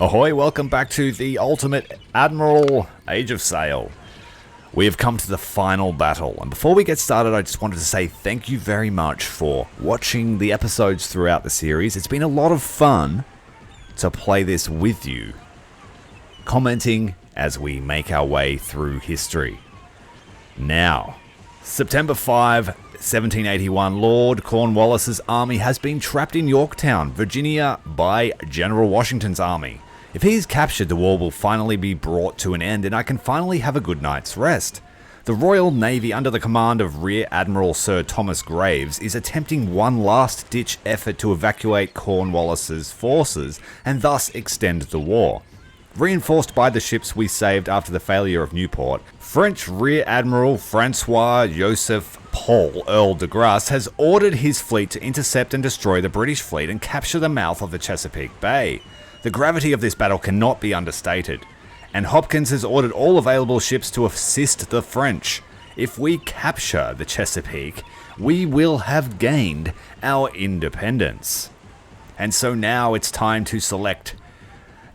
Ahoy, welcome back to the ultimate Admiral Age of Sail. We have come to the final battle, and before we get started I just wanted to say thank you very much for watching the episodes throughout the series. It's been a lot of fun to play this with you, commenting as we make our way through history. Now, September 5, 1781, Lord Cornwallis's army has been trapped in Yorktown, Virginia by General Washington's army. If he is captured, the war will finally be brought to an end and I can finally have a good night's rest. The Royal Navy, under the command of Rear Admiral Sir Thomas Graves, is attempting one last-ditch effort to evacuate Cornwallis's forces and thus extend the war. Reinforced by the ships we saved after the failure of Newport, French Rear Admiral Francois-Joseph Paul, Earl de Grasse, has ordered his fleet to intercept and destroy the British fleet and capture the mouth of the Chesapeake Bay. The gravity of this battle cannot be understated, and Hopkins has ordered all available ships to assist the French. If we capture the Chesapeake, we will have gained our independence. And so now it's time to select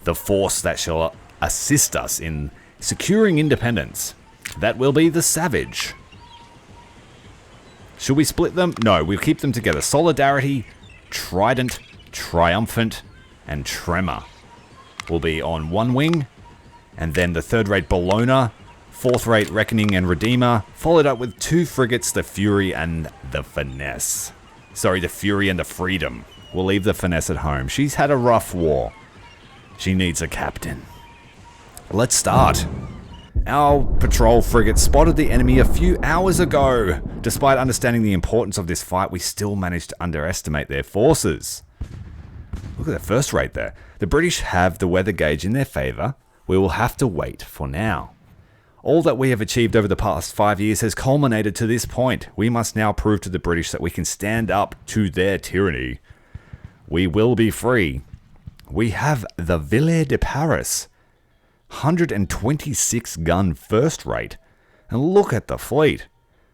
the force that shall assist us in securing independence. That will be the Savage. Should we split them? No, we'll keep them together. Solidarity, Trident, Triumphant, and Tremor will be on one wing, and then the third-rate Bellona, fourth-rate Reckoning and Redeemer, followed up with two frigates, the Fury and the Finesse. Sorry, the Fury and the Freedom. We'll leave the Finesse at home. She's had a rough war. She needs a captain. Let's start. Our patrol frigate spotted the enemy a few hours ago. Despite understanding the importance of this fight, we still managed to underestimate their forces. Look at that first rate there. The British have the weather gauge in their favour. We will have to wait for now. All that we have achieved over the past 5 years has culminated to this point. We must now prove to the British that we can stand up to their tyranny. We will be free. We have the Ville de Paris, 126 gun first rate. And look at the fleet.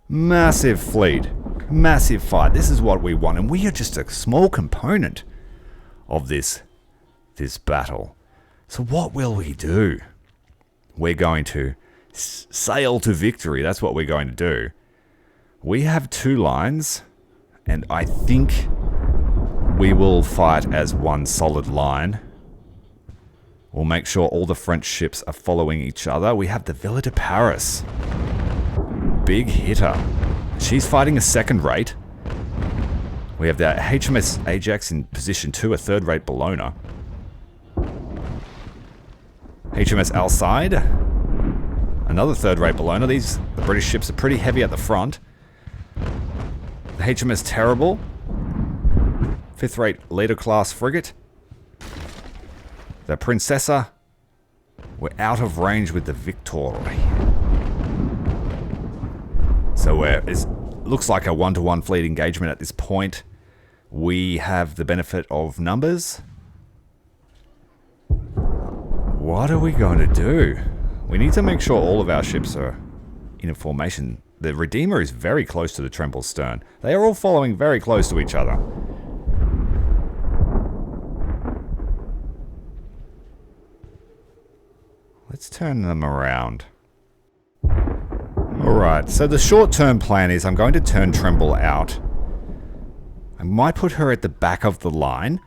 Massive fleet. Massive fight. This is what we want, and we are just a small component of this battle. So what will we do? We're going to sail to victory. That's what we're going to do. We have two lines, and I think we will fight as one solid line. We'll make sure all the French ships are following each other. We have the Ville de Paris. Big hitter. She's fighting a second rate. We have the HMS Ajax in position 2, a third-rate Bellona. HMS Alcide, another third-rate Bellona. The British ships are pretty heavy at the front. The HMS Terrible, fifth-rate leader-class frigate. The Princessa, we're out of range with the Victory. So it looks like a one-to-one fleet engagement at this point. We have the benefit of numbers. What are we going to do? We need to make sure all of our ships are in a formation. The Redeemer is very close to the Tremble's stern. They are all following very close to each other. Let's turn them around. Alright, so the short-term plan is I'm going to turn Tremble out. I might put her at the back of the line.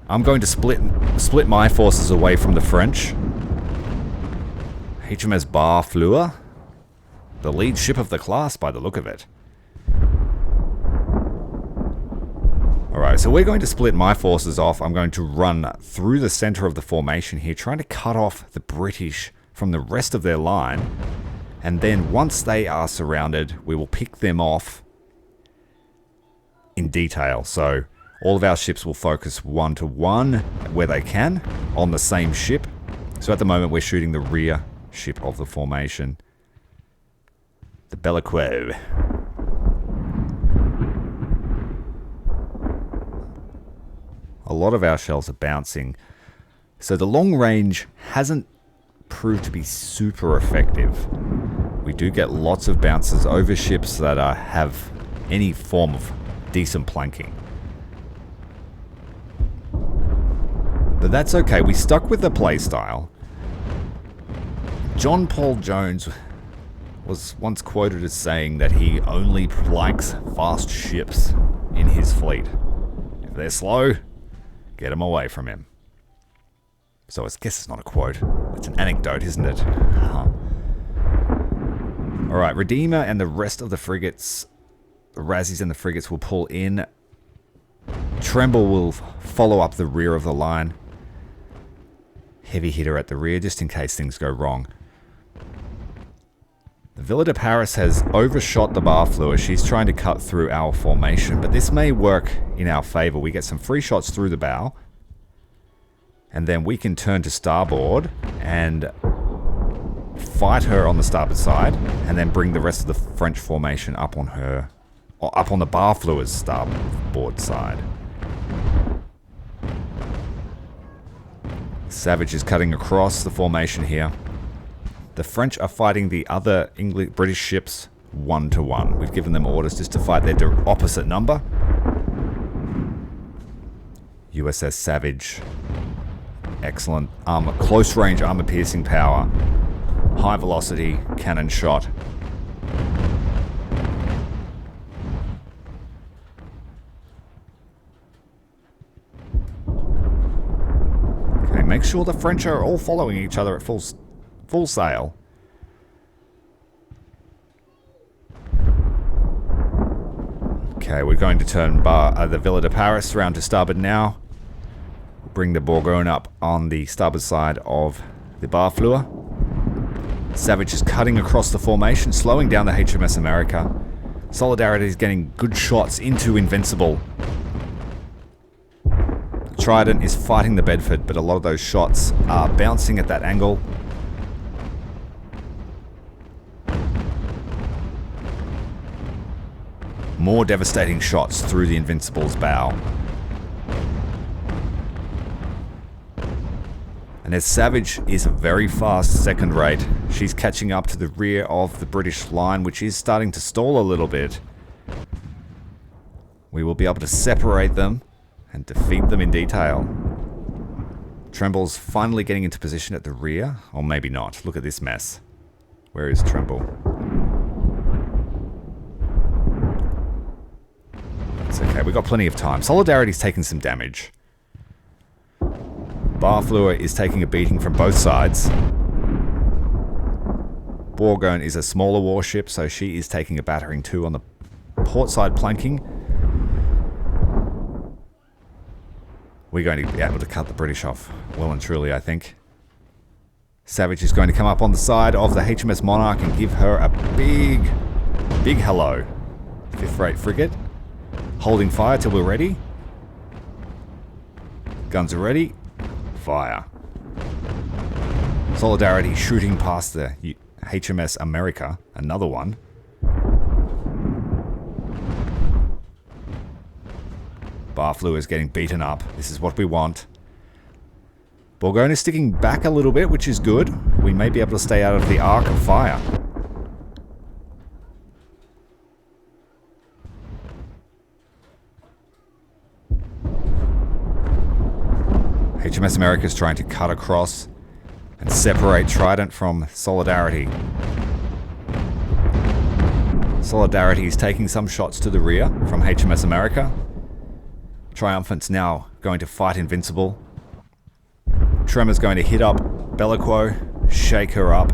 I'm going to split my forces away from the French. HMS Barfleur, the lead ship of the class by the look of it. Alright, so we're going to split my forces off. I'm going to run through the center of the formation here, trying to cut off the British from the rest of their line. And then once they are surrounded, we will pick them off in detail. So all of our ships will focus one-to-one where they can on the same ship. So at the moment we're shooting the rear ship of the formation, the Bellequeux. A lot of our shells are bouncing, so the long range hasn't proved to be super effective. We do get lots of bounces over ships that have any form of decent planking. But that's okay, we stuck with the playstyle. John Paul Jones was once quoted as saying that he only likes fast ships in his fleet. If they're slow, get them away from him. So I guess it's not a quote. It's an anecdote, isn't it? Alright, Redeemer and the rest of the frigates, the Razzies and the frigates will pull in. Tremble will follow up the rear of the line. Heavy hitter at the rear, just in case things go wrong. The Villa de Paris has overshot the Barfleur. She's trying to cut through our formation, but this may work in our favor. We get some free shots through the bow, and then we can turn to starboard and fight her on the starboard side, and then bring the rest of the French formation up on her, or up on the Barfleur's starboard side. Savage is cutting across the formation here. The French are fighting the other British ships 1-to-1. We've given them orders just to fight their opposite number. USS Savage. Excellent armor, close range armor piercing power. High velocity cannon shot. Okay, make sure the French are all following each other at full sail. Okay, we're going to turn the Villa de Paris around to starboard now. Bring the Bourgogne up on the starboard side of the Barfleur. Savage is cutting across the formation, slowing down the HMS America. Solidarity is getting good shots into Invincible. Trident is fighting the Bedford, but a lot of those shots are bouncing at that angle. More devastating shots through the Invincible's bow. And as Savage is a very fast second rate, she's catching up to the rear of the British line, which is starting to stall a little bit. We will be able to separate them and defeat them in detail. Tremble's finally getting into position at the rear, or maybe not. Look at this mess. Where is Tremble? It's okay, we've got plenty of time. Solidarity's taken some damage. Barfleur is taking a beating from both sides. Bourgogne is a smaller warship, so she is taking a battering too on the port side planking. We're going to be able to cut the British off well and truly, I think. Savage is going to come up on the side of the HMS Monarch and give her a big hello. Fifth-rate frigate. Holding fire till we're ready. Guns are ready. Fire. Solidarity shooting past the HMS America. Another one. Barfleur is getting beaten up. This is what we want. Bourgogne is sticking back a little bit, which is good. We may be able to stay out of the arc of fire. HMS America is trying to cut across and separate Trident from Solidarity. Solidarity is taking some shots to the rear from HMS America. Triumphant's now going to fight Invincible. Tremor's going to hit up Belliquo, shake her up.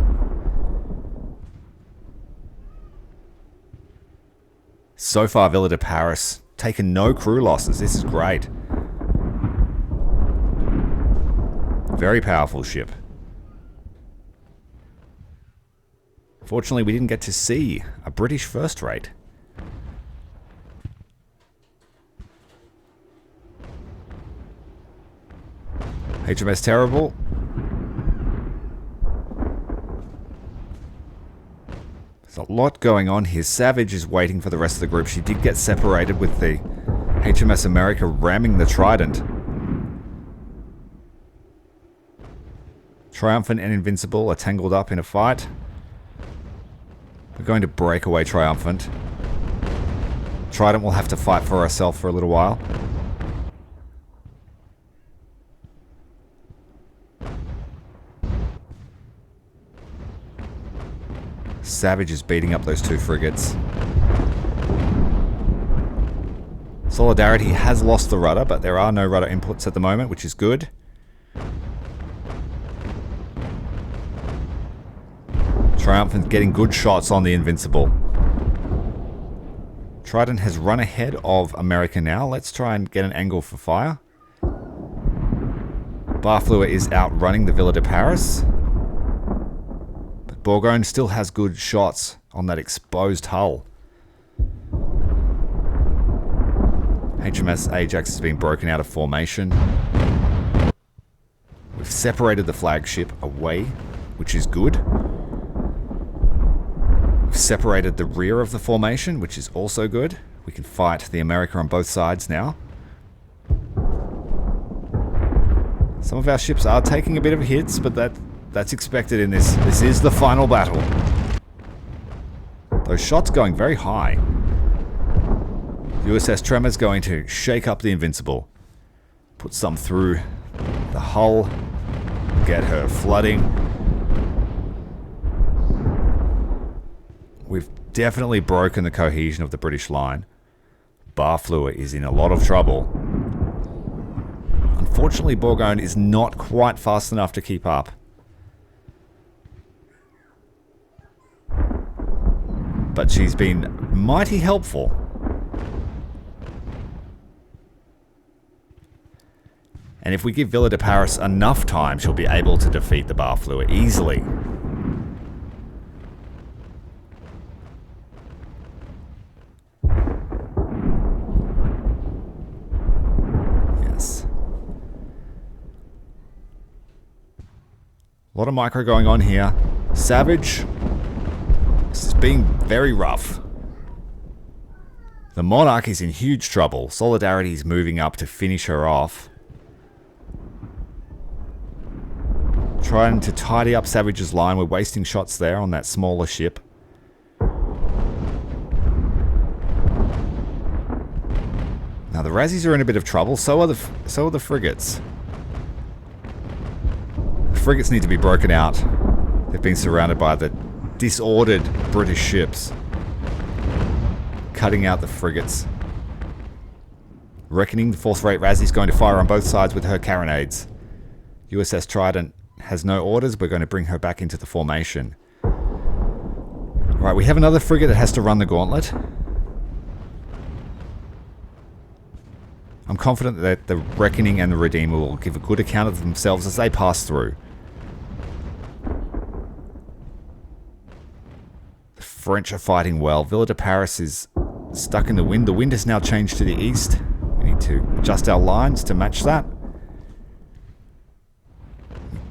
So far, Villa de Paris taken no crew losses. This is great. Very powerful ship. Fortunately, we didn't get to see a British first rate. HMS Terrible. There's a lot going on here. Savage is waiting for the rest of the group. She did get separated with the HMS America ramming the Trident. Triumphant and Invincible are tangled up in a fight. We're going to break away Triumphant. Trident will have to fight for herself for a little while. Savage is beating up those 2 frigates. Solidarity has lost the rudder, but there are no rudder inputs at the moment, which is good. Triumphant getting good shots on the Invincible. Trident has run ahead of America now. Let's try and get an angle for fire. Barfleur is outrunning the Villa de Paris. But Bourgogne still has good shots on that exposed hull. HMS Ajax has been broken out of formation. We've separated the flagship away, which is good. We've separated the rear of the formation, which is also good. We can fight the America on both sides now. Some of our ships are taking a bit of hits, but that's expected in this. This is the final battle. Those shots going very high. USS Tremor's going to shake up the Invincible. Put some through the hull. Get her flooding. We've definitely broken the cohesion of the British line. Barfleur is in a lot of trouble. Unfortunately, Bourgogne is not quite fast enough to keep up. But she's been mighty helpful. And if we give Villa de Paris enough time, she'll be able to defeat the Barfleur easily. Yes. A lot of micro going on here. Savage. This is being very rough. The Monarch is in huge trouble. Solidarity is moving up to finish her off. Trying to tidy up Savage's line. We're wasting shots there on that smaller ship. Now the Razzies are in a bit of trouble. So are the frigates. The frigates need to be broken out. They've been surrounded by the disordered British ships. Cutting out the frigates. Reckoning, the 4th rate Razzie is going to fire on both sides with her carronades. USS Trident has no orders. We're going to bring her back into the formation. Right, we have another frigate that has to run the gauntlet. I'm confident that the Reckoning and the Redeemer will give a good account of themselves as they pass through. The French are fighting well. Villa de Paris is stuck in the wind. The wind has now changed to the east. We need to adjust our lines to match that.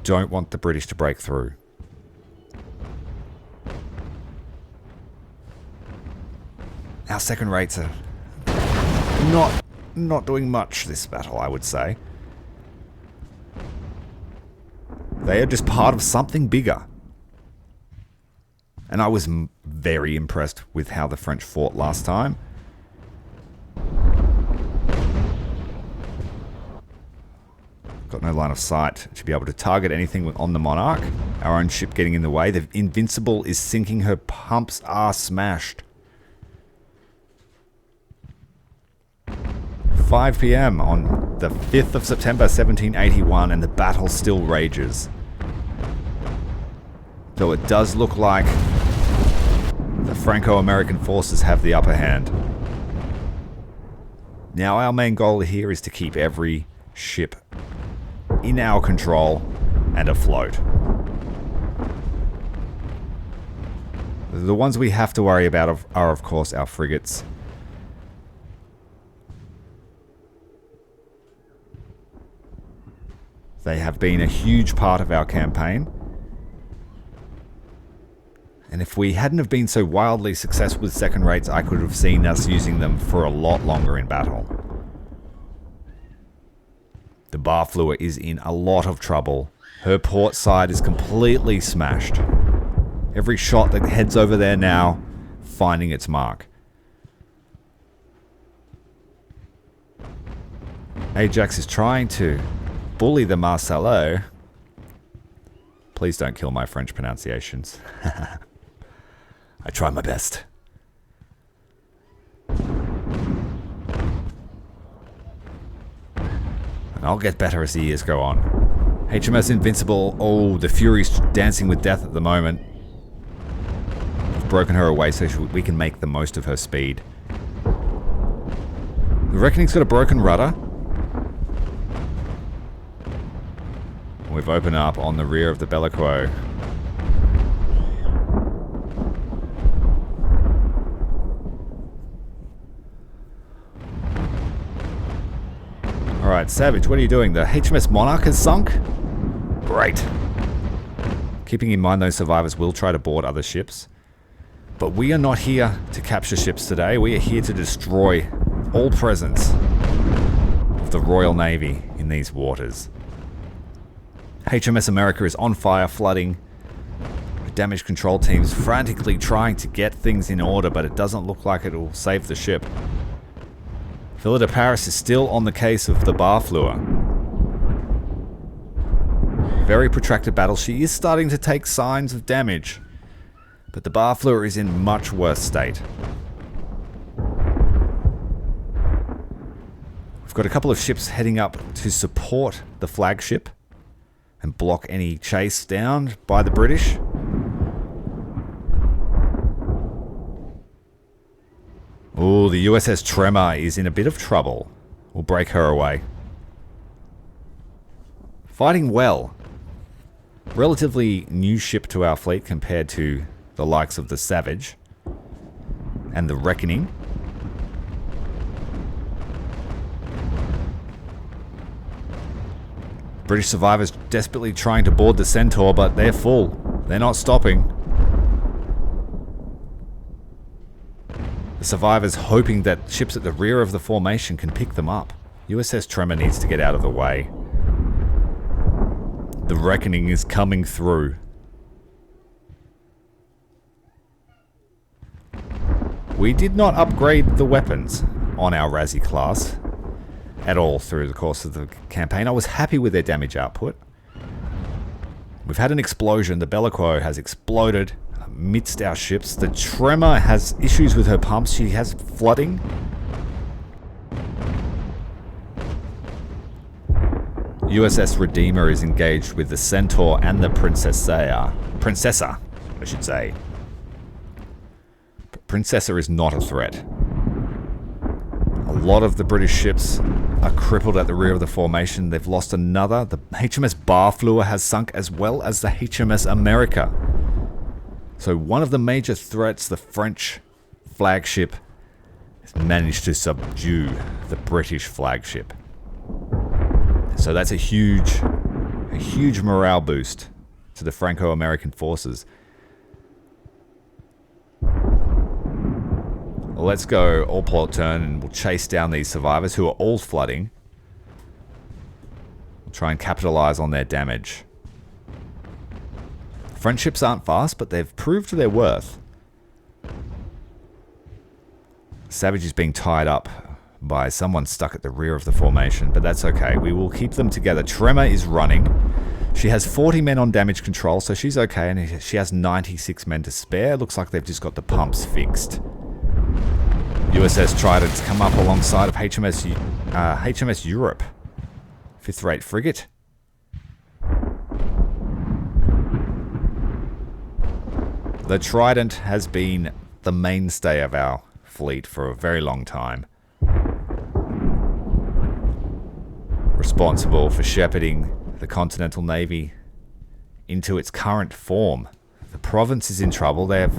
Don't want the British to break through. Our second rates are not doing much this battle, I would say. They are just part of something bigger. And I was very impressed with how the French fought last time. Got no line of sight to be able to target anything on the Monarch. Our own ship getting in the way. The Invincible is sinking. Her pumps are smashed. 5 p.m. on the 5th of September 1781, and the battle still rages. Though it does look like the Franco-American forces have the upper hand. Now our main goal here is to keep every ship in our control and afloat. The ones we have to worry about are of course our frigates. They have been a huge part of our campaign. And if we hadn't have been so wildly successful with second rates, I could have seen us using them for a lot longer in battle. The Barfleur is in a lot of trouble. Her port side is completely smashed. Every shot that heads over there now, finding its mark. Ajax is trying to bully the Marcelo. Please don't kill my French pronunciations. I try my best. And I'll get better as the years go on. HMS Invincible. Oh, the Fury's dancing with death at the moment. We've broken her away so we can make the most of her speed. The Reckoning's got a broken rudder. We've opened up on the rear of the Belliquo. Alright, Savage, what are you doing? The HMS Monarch has sunk? Great. Keeping in mind those survivors will try to board other ships. But we are not here to capture ships today. We are here to destroy all presence of the Royal Navy in these waters. HMS America is on fire, flooding. The damage control team's frantically trying to get things in order, but it doesn't look like it will save the ship. Villa de Paris is still on the case of the Barfleur. Very protracted battle. She is starting to take signs of damage, but the Barfleur is in much worse state. We've got a couple of ships heading up to support the flagship and block any chase down by the British. Oh, the USS Tremor is in a bit of trouble. We'll break her away. Fighting well. Relatively new ship to our fleet compared to the likes of the Savage and the Reckoning. British survivors desperately trying to board the Centaur, but they're full. They're not stopping. The survivors hoping that ships at the rear of the formation can pick them up. USS Tremor needs to get out of the way. The Reckoning is coming through. We did not upgrade the weapons on our Razzie class at all through the course of the campaign. I was happy with their damage output. We've had an explosion. The Belliquo has exploded amidst our ships. The Tremor has issues with her pumps. She has flooding. USS Redeemer is engaged with the Centaur and the Princessa, I should say. But Princessa is not a threat. A lot of the British ships are crippled at the rear of the formation. They've lost another. The HMS Barfleur has sunk, as well as the HMS America. So one of the major threats, the French flagship, has managed to subdue the British flagship. So that's a huge morale boost to the Franco-American forces. Let's go all port turn and we'll chase down these survivors who are all flooding. We'll try and capitalize on their damage. French ships aren't fast, but they've proved their worth. Savage is being tied up by someone stuck at the rear of the formation, but that's okay. We will keep them together. Tremor is running. She has 40 men on damage control, so she's okay, and she has 96 men to spare. Looks like they've just got the pumps fixed. USS Trident's come up alongside of HMS Europe. 5th rate frigate. The Trident has been the mainstay of our fleet for a very long time. Responsible for shepherding the Continental Navy into its current form. The province is in trouble. They have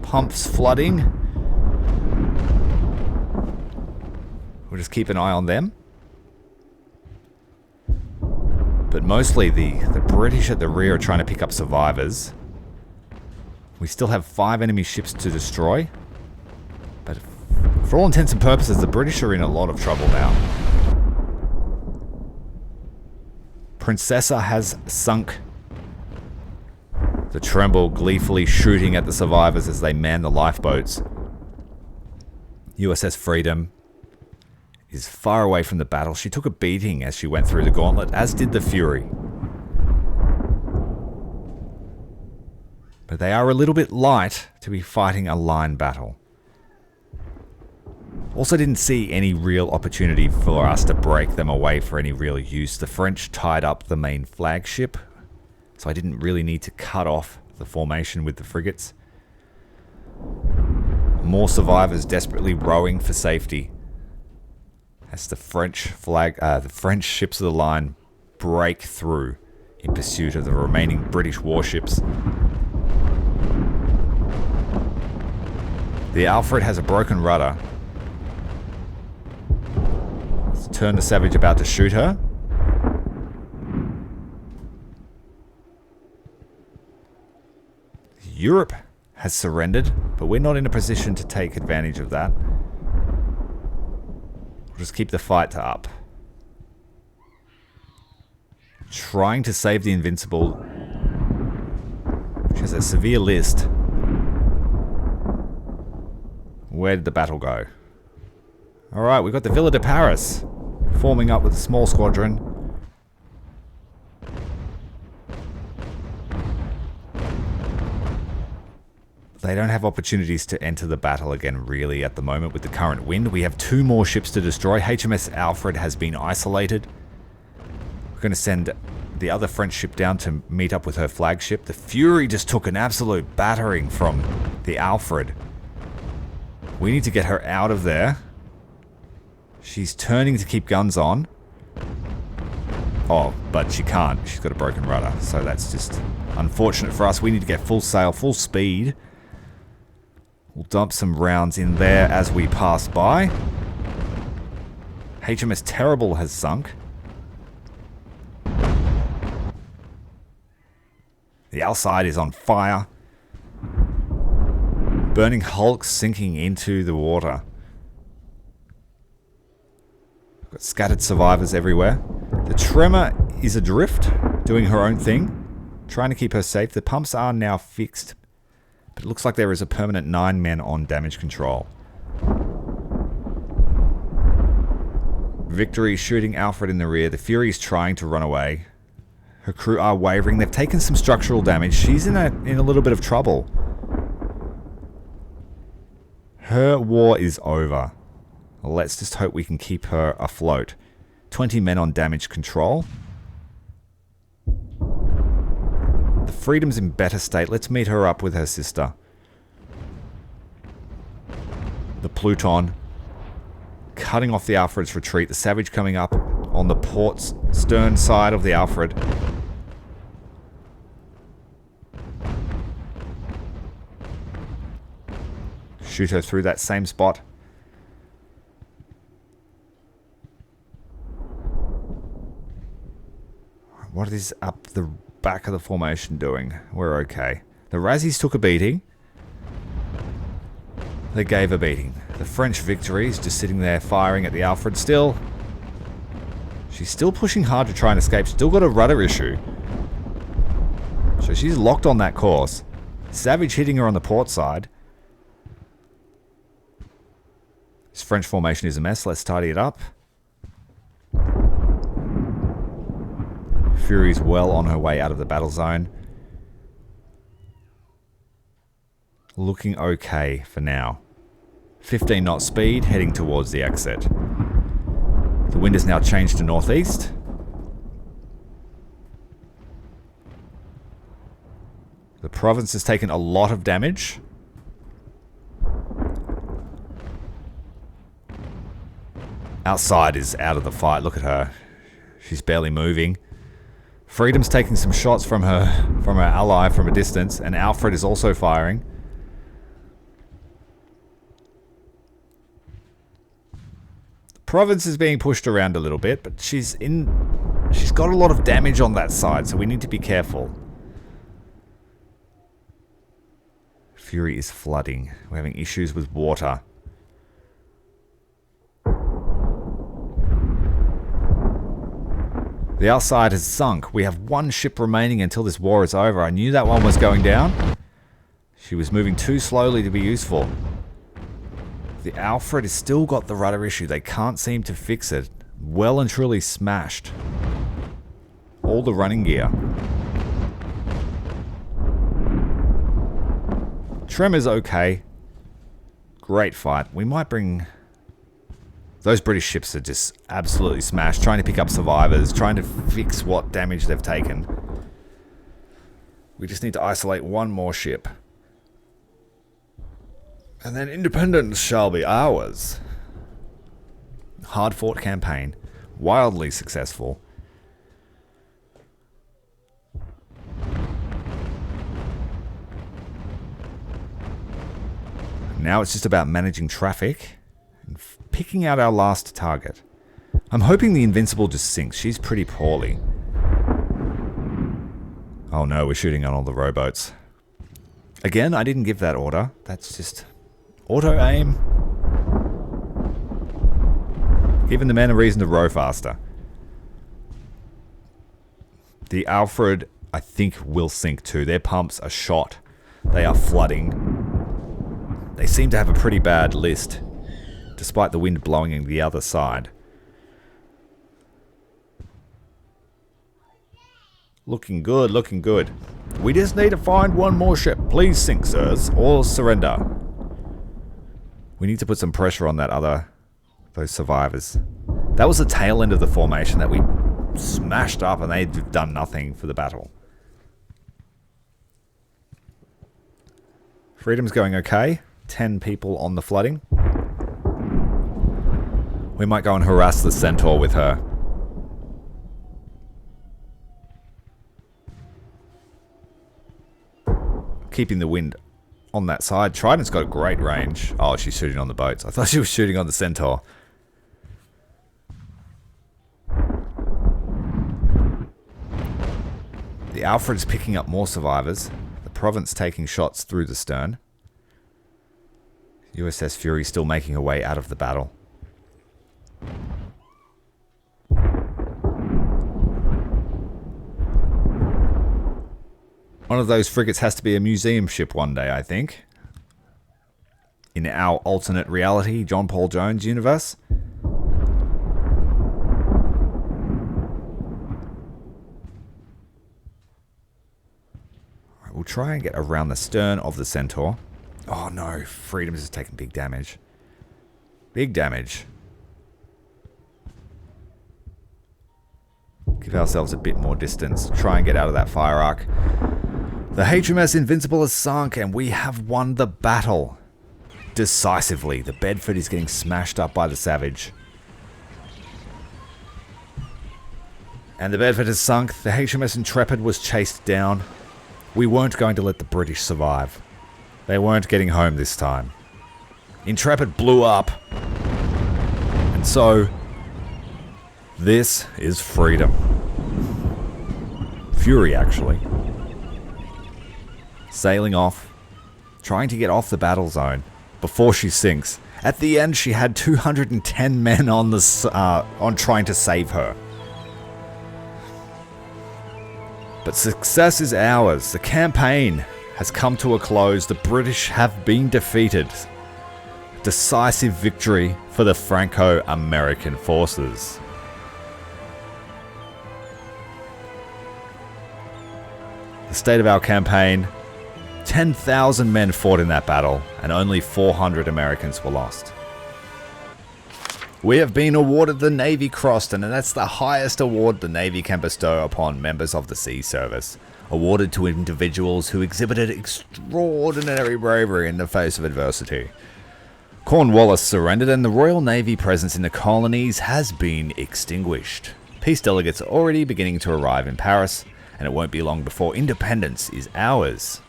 pumps flooding. We'll just keep an eye on them. But mostly the British at the rear are trying to pick up survivors. We still have 5 enemy ships to destroy. But for all intents and purposes, the British are in a lot of trouble now. Princessa has sunk. The Tremble gleefully shooting at the survivors as they man the lifeboats. USS Freedom is far away from the battle. She took a beating as she went through the gauntlet, as did the Fury. But they are a little bit light to be fighting a line battle. Also didn't see any real opportunity for us to break them away for any real use. The French tied up the main flagship, so I didn't really need to cut off the formation with the frigates. More survivors desperately rowing for safety as the French ships of the line break through in pursuit of the remaining British warships. The Alfred has a broken rudder. Let's turn the Savage about to shoot her. Europe has surrendered, but we're not in a position to take advantage of that. We'll just keep the fight up. Trying to save the Invincible, which has a severe list. Where did the battle go? Alright, we've got the Villa de Paris forming up with a small squadron. They don't have opportunities to enter the battle again really at the moment with the current wind. We have 2 more ships to destroy. HMS Alfred has been isolated. We're going to send the other French ship down to meet up with her flagship. The Fury just took an absolute battering from the Alfred. We need to get her out of there. She's turning to keep guns on. Oh, but she can't. She's got a broken rudder, so that's just unfortunate for us. We need to get full sail, full speed. We'll dump some rounds in there as we pass by. HMS Terrible has sunk. The outside is on fire. Burning hulks sinking into the water. We've got scattered survivors everywhere. The Tremor is adrift, doing her own thing, trying to keep her safe. The pumps are now fixed, but it looks like there is a permanent 9 men on damage control. Victory shooting Alfred in the rear. The Fury is trying to run away. Her crew are wavering. They've taken some structural damage. She's in a little bit of trouble. Her war is over. Let's just hope we can keep her afloat. 20 men on damage control. The Freedom's in better state. Let's meet her up with her sister. The Pluton cutting off the Alfred's retreat. The Savage coming up on the port's stern side of the Alfred. Shoot her through that same spot. What is up the back of the formation doing? We're okay. The Razzies took a beating. They gave a beating. The French Victory is just sitting there firing at the Alfred still. She's still pushing hard to try and escape. Still got a rudder issue. So she's locked on that course. Savage hitting her on the port side. This French formation is a mess. Let's tidy it up. Fury's well on her way out of the battle zone. Looking okay for now. 15 knot speed, heading towards the exit. The wind has now changed to northeast. The Province has taken a lot of damage. Outside is out of the fight. Look at her. She's barely moving. Freedom's taking some shots from her ally from a distance, and Alfred is also firing. The Province is being pushed around a little bit, but she's got a lot of damage on that side, so we need to be careful. Fury is flooding. We're having issues with water. The outside has sunk. We have 1 ship remaining until this war is over. I knew that one was going down. She was moving too slowly to be useful. The Alfred has still got the rudder issue. They can't seem to fix it. Well and truly smashed. All the running gear. Trem is okay. Great fight. We might bring... Those British ships are just absolutely smashed. Trying to pick up survivors. Trying to fix what damage they've taken. We just need to isolate one more ship. And then independence shall be ours. Hard-fought campaign. Wildly successful. Now it's just about managing traffic and picking out our last target. I'm hoping the Invincible just sinks. She's pretty poorly. Oh no, we're shooting on all the rowboats. Again, I didn't give that order. That's just auto-aim. Giving the men a reason to row faster. The Alfred, I think, will sink too. Their pumps are shot. They are flooding. They seem to have a pretty bad list, despite the wind blowing in the other side. Looking good, looking good. We just need to find one more ship. Please sink, sirs, or surrender. We need to put some pressure on those survivors. That was the tail end of the formation that we smashed up, and they've done nothing for the battle. Freedom's going okay. 10 people on the flooding. We might go and harass the Centaur with her. Keeping the wind on that side. Trident's got a great range. Oh, she's shooting on the boats. I thought she was shooting on the Centaur. The Alfred's picking up more survivors. The Province taking shots through the stern. USS Fury still making her way out of the battle. One of those frigates has to be a museum ship one day, I think. In our alternate reality, John Paul Jones universe. Alright, we'll try and get around the stern of the Centaur. Oh no, Freedom's just taking big damage. Big damage. Give ourselves a bit more distance. Try and get out of that fire arc. The HMS Invincible has sunk and we have won the battle. Decisively. The Bedford is getting smashed up by the Savage. And the Bedford has sunk. The HMS Intrepid was chased down. We weren't going to let the British survive. They weren't getting home this time. Intrepid blew up. And so, this is freedom. Fury, actually. Sailing off. Trying to get off the battle zone before she sinks. At the end, she had 210 men on trying to save her. But success is ours. The campaign has come to a close. The British have been defeated. Decisive victory for the Franco-American forces. The state of our campaign: 10,000 men fought in that battle, and only 400 Americans were lost. We have been awarded the Navy Cross, and that's the highest award the Navy can bestow upon members of the Sea Service. Awarded to individuals who exhibited extraordinary bravery in the face of adversity. Cornwallis surrendered, and the Royal Navy presence in the colonies has been extinguished. Peace delegates are already beginning to arrive in Paris, and it won't be long before independence is ours.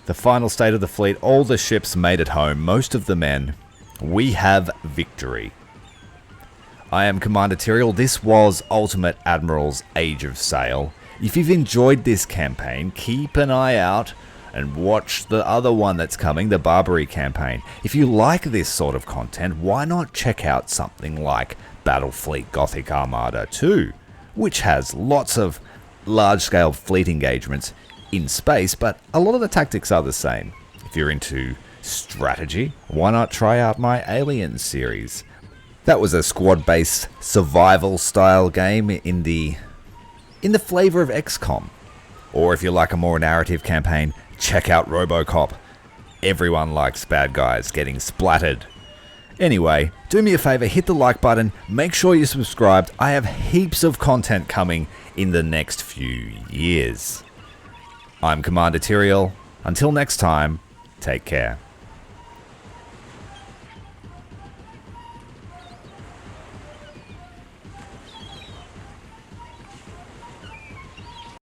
The final state of the fleet: all the ships made it home, most of the men. We have victory. I am Commander Tyrrell. This was Ultimate Admiral's Age of Sail. If you've enjoyed this campaign, keep an eye out and watch the other one that's coming, the Barbary campaign. If you like this sort of content, why not check out something like Battlefleet Gothic Armada 2, which has lots of large-scale fleet engagements in space, but a lot of the tactics are the same. If you're into strategy, why not try out my Alien series? That was a squad-based survival-style game in the flavor of XCOM. Or if you like a more narrative campaign, check out RoboCop. Everyone likes bad guys getting splattered. Anyway, do me a favor, hit the like button, make sure you're subscribed. I have heaps of content coming in the next few years. I'm Commander Tyrael. Until next time, take care.